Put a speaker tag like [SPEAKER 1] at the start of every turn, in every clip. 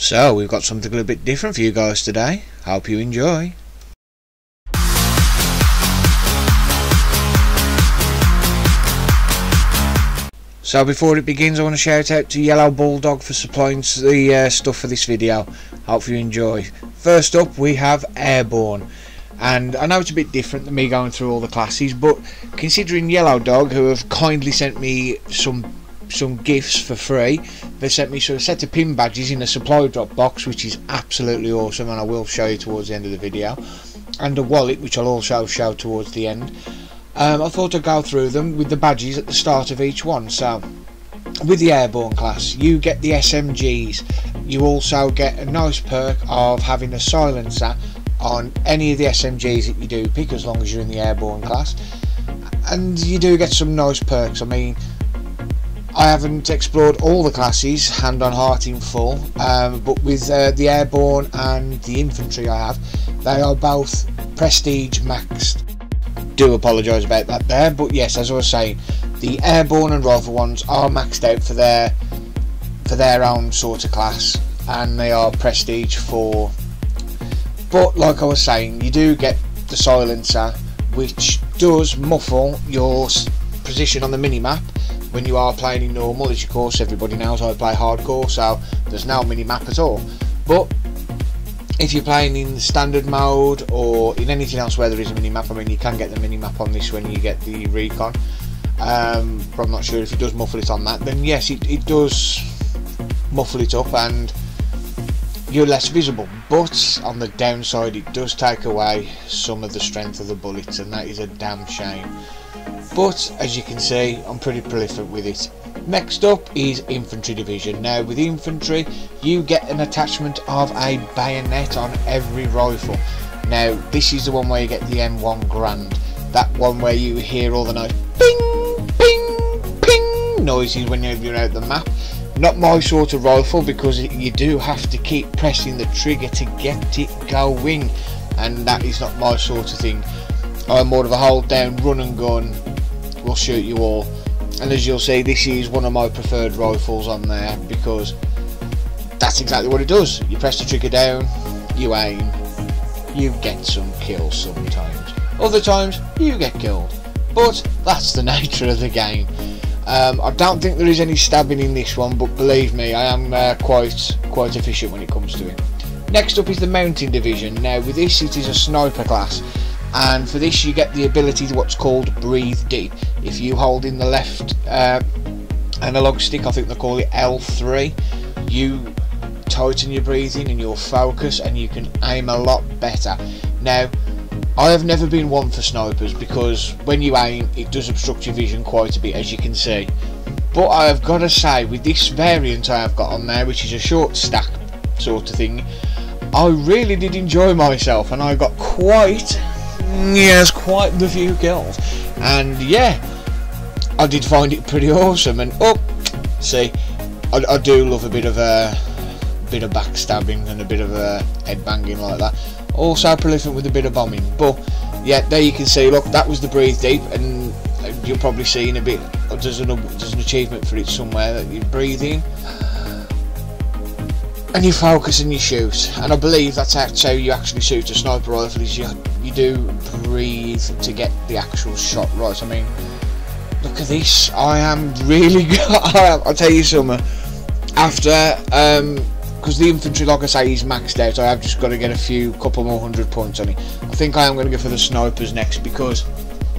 [SPEAKER 1] So we've got something a little bit different for you guys today. Hope you enjoy. So before it begins, I want to shout out to Yellow Bulldog for supplying the stuff for this video. Hope you enjoy. First up we have Airborne, and I know it's a bit different than me going through all the classes, but considering Yellow Dog, who have kindly sent me some gifts for free, they sent me a set of pin badges in a supply drop box, which is absolutely awesome, and I will show you towards the end of the video, and a wallet which I'll also show towards the end. I thought I'd go through them with the badges at the start of each one. So with the Airborne class, you get the SMGs. You also get a nice perk of having a silencer on any of the SMGs that you do pick, as long as you're in the Airborne class, and you do get some nice perks. I mean, I haven't explored all the classes hand on heart in full, but with the Airborne and the Infantry I have, they are both prestige maxed. Do apologise about that there, but yes, as I was saying, the Airborne and Rifle ones are maxed out for their own sort of class, and they are prestige 4. But like I was saying, you do get the silencer, which does muffle your position on the minimap when you are playing in normal. As of course everybody knows, I play hardcore, so there's no minimap at all. But if you're playing in standard mode or in anything else where there is a minimap, I mean, you can get the minimap on this when you get the recon, but I'm not sure if it does muffle it on that. Then yes, it does muffle it up and you're less visible, but on the downside it does take away some of the strength of the bullets, and that is a damn shame. But as you can see, I'm pretty prolific with it. Next up is Infantry Division. Now with Infantry, you get an attachment of a bayonet on every rifle. Now this is the one where you get the M1 Grand, that one where you hear all the nice ping, ping, ping noises whenever you're out the map. Not my sort of rifle, because you do have to keep pressing the trigger to get it going, and that is not my sort of thing. I'm more of a hold down, run and gun, will shoot you all. And as you'll see, this is one of my preferred rifles on there, because that's exactly what it does. You press the trigger down, you aim, you get some kills sometimes. Other times, you get killed. But that's the nature of the game. I don't think there is any stabbing in this one, but believe me, I am quite efficient when it comes to it. Next up is the Mountain Division. Now with this, it is a sniper class, and for this you get the ability to what's called breathe deep. If you hold in the left analog stick, I think they call it L3, you tighten your breathing and your focus, and you can aim a lot better. Now I have never been one for snipers, because when you aim it does obstruct your vision quite a bit, as you can see. But I have got to say, with this variant I have got on there, which is a short stack sort of thing, I really did enjoy myself, and I got quite the few kills, and yeah, I did find it pretty awesome. And see, I do love a bit of backstabbing and a bit of head banging like that. Also prolific with a bit of bombing. But yeah, there you can see, look, that was the breathe deep, and you'll probably see in a bit, there's an achievement for it somewhere, that you breathe in and you focus and you shoot, and I believe that's how you actually shoot a sniper rifle, is you do breathe to get the actual shot right. I mean, look at this, I am really good. I'll tell you something, after because the infantry, like I say, is maxed out, I have just got to get a couple more 100 points on it. I think I am going to go for the snipers next, because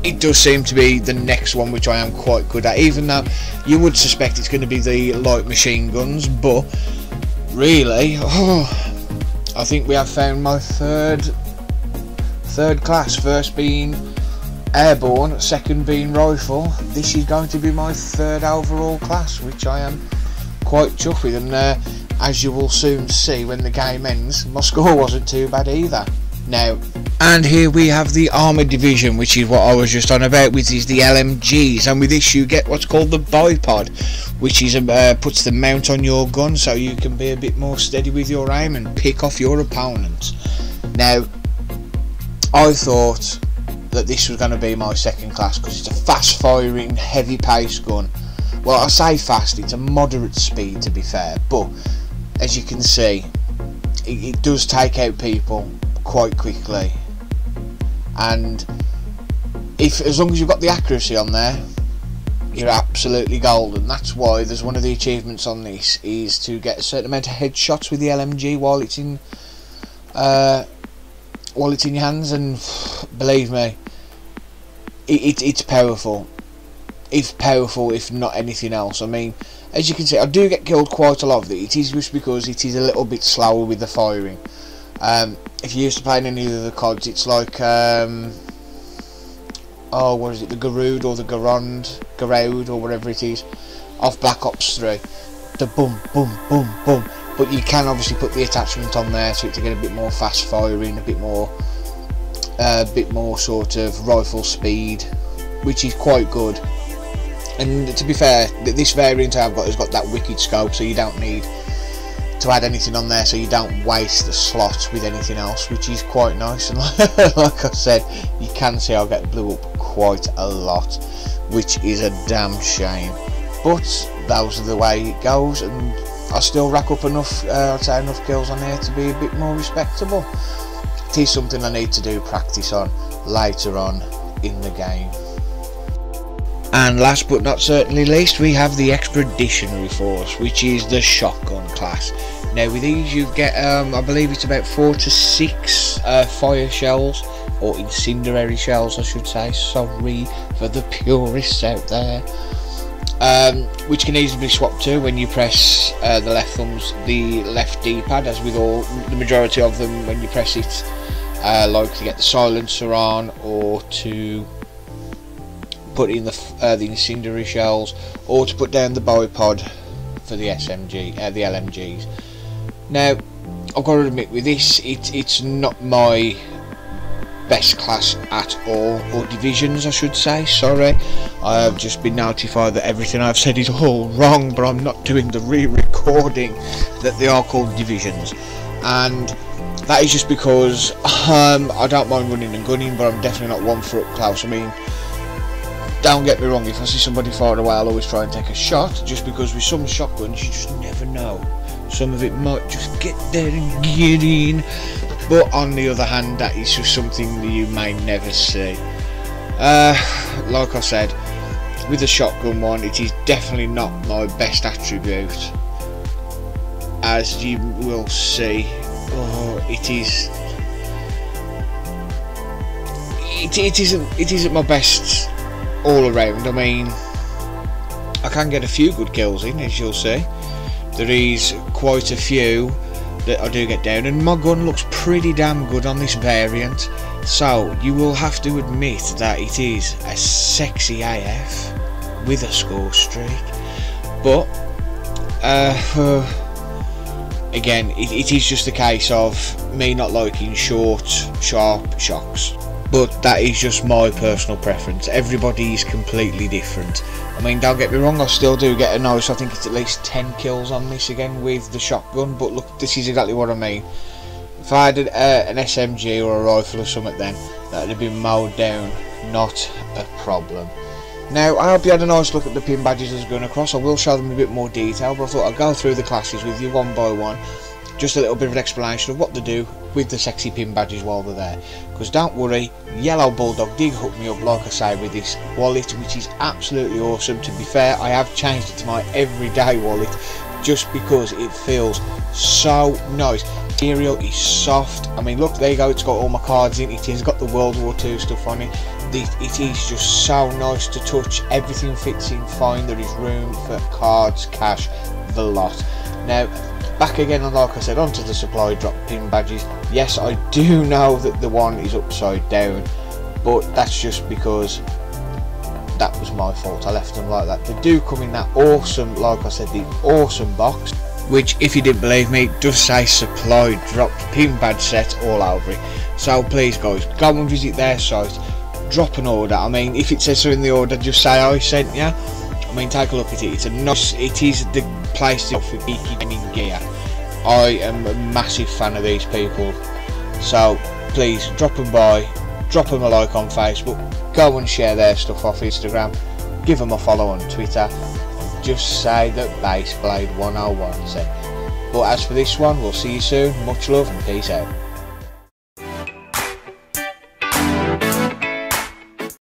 [SPEAKER 1] it does seem to be the next one which I am quite good at, even though you would suspect it's going to be the light machine guns. But really, I think we have found my third class, first being Airborne, second being Rifle. This is going to be my third overall class, which I am quite chuffed with, and as you will soon see when the game ends, my score wasn't too bad either. Now, and here we have the Armoured Division, which is what I was just on about, which is the LMGs, and with this you get what's called the bipod, which is puts the mount on your gun so you can be a bit more steady with your aim and pick off your opponents. Now, I thought that this was going to be my second class, because it's a fast firing, heavy paced gun. Well, I say fast, it's a moderate speed to be fair, but as you can see, it does take out people quite quickly, and as long as you've got the accuracy on there, you're absolutely golden. That's why there's one of the achievements on this is to get a certain amount of headshots with the LMG while it's in your hands, and believe me, it's powerful. It's powerful, if not anything else. I mean, as you can see, I do get killed quite a lot of it. It is just because it is a little bit slower with the firing. If you're used to playing any of the CODs, it's like oh, what is it, the Garud or the Garud or whatever it is, off Black Ops 3. The boom, boom, boom, boom. But you can obviously put the attachment on there to get a bit more fast firing, a bit more sort of rifle speed, which is quite good. And to be fair, this variant I've got has got that wicked scope, so you don't need to add anything on there, so you don't waste the slots with anything else, which is quite nice. And like I said, you can see I'll get blew up quite a lot, which is a damn shame, but those are the way it goes, and I still rack up enough I'd say enough kills on here to be a bit more respectable. It is something I need to do practice on later on in the game. And last but not certainly least, we have the Expeditionary Force, which is the shotgun class. Now with these you get, I believe it's about 4 to 6 fire shells, or incendiary shells I should say, sorry for the purists out there, which can easily be swapped to when you press the left D-pad, as with the majority of them when you press it, like to get the silencer on, or to put in the incendiary shells, or to put down the bipod for the the LMGs. Now I've got to admit, with this, it's not my best class at all, or divisions I should say, sorry. I have just been notified that everything I've said is all wrong, but I'm not doing the re-recording, that they are called divisions, and that is just because I don't mind running and gunning, but I'm definitely not one for up close. I mean, don't get me wrong, if I see somebody far away I'll always try and take a shot, just because with some shotguns you just never know, some of it might just get there and get in. But on the other hand, that is just something that you may never see. Like I said, with the shotgun one, it is definitely not my best attribute, as you will see. It isn't my best all around. I mean, I can get a few good kills in, as you'll see. There is quite a few that I do get down, and my gun looks pretty damn good on this variant, so you will have to admit that it is a sexy AF with a score streak. But again, it is just a case of me not liking short, sharp shocks, but that is just my personal preference. Everybody is completely different. I mean, don't get me wrong, I still do get a nice, I think it's at least 10 kills on this again with the shotgun, but look, this is exactly what I mean. If I had an SMG or a rifle or something, then that would have been mowed down, not a problem. Now, I hope you had a nice look at the pin badges as going across. I will show them in a bit more detail, but I thought I'd go through the classes with you one by one. Just a little bit of an explanation of what to do with the sexy pin badges while they're there. Because don't worry, Yellow Bulldog did hook me up, like I say, with this wallet, which is absolutely awesome. To be fair, I have changed it to my everyday wallet, just because it feels so nice. The material is soft. I mean, look, there you go, it's got all my cards in it. It's got the World War II stuff on it. It is just so nice to touch. Everything fits in fine. There is room for cards, cash, the lot. Now, back again, and like I said, onto the supply drop pin badges. Yes, I do know that the one is upside down, but that's just because that was my fault. I left them like that. They do come in that awesome, like I said, the awesome box, which, if you didn't believe me, does say supply drop pin badge set all over it. So please guys, go and visit their site, drop an order. I mean, if it says so in the order, just say I sent you. I mean, take a look at it. It's a nice, it is the place to offer geeky gaming gear. I am a massive fan of these people, so please drop them by, drop them a like on Facebook, go and share their stuff off Instagram, give them a follow on Twitter, just say that Baseblade 101 said. But as for this one, we'll see you soon. Much love and peace out.